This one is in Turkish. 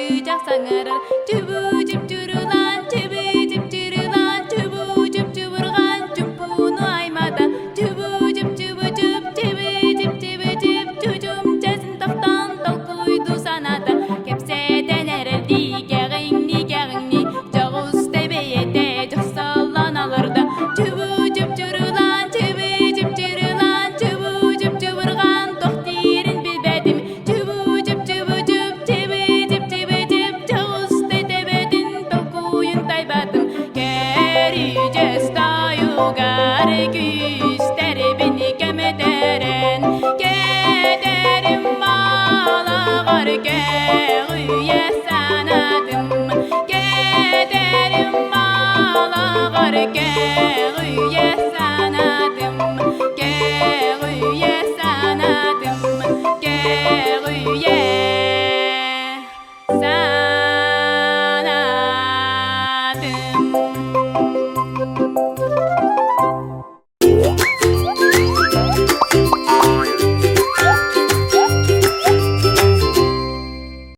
sıcak sanırır. Tübü cüp cürülan, tübü cüp cürülan, tübü cüp cüvırgan, cüpunu aymada. Tübü cüp cübü cüp, tübü cüp cübü cüp, tücüm çesin taftan tolkuydu sanada. Kepseden ereldi, geğinni geğinni, cağız tebeyede, cıksallan alırda. Tübü cüp cürülan, tübü cüp cürülan, tübü cüp cüvırgan, tohtirin bilbedim. Tübü cüp cübü cüp, tübü cüp cübü cüp, cağız tebedin tolkuyun taybadım. Kereceğiz tayugar güster beni kemederen, kederim bağlar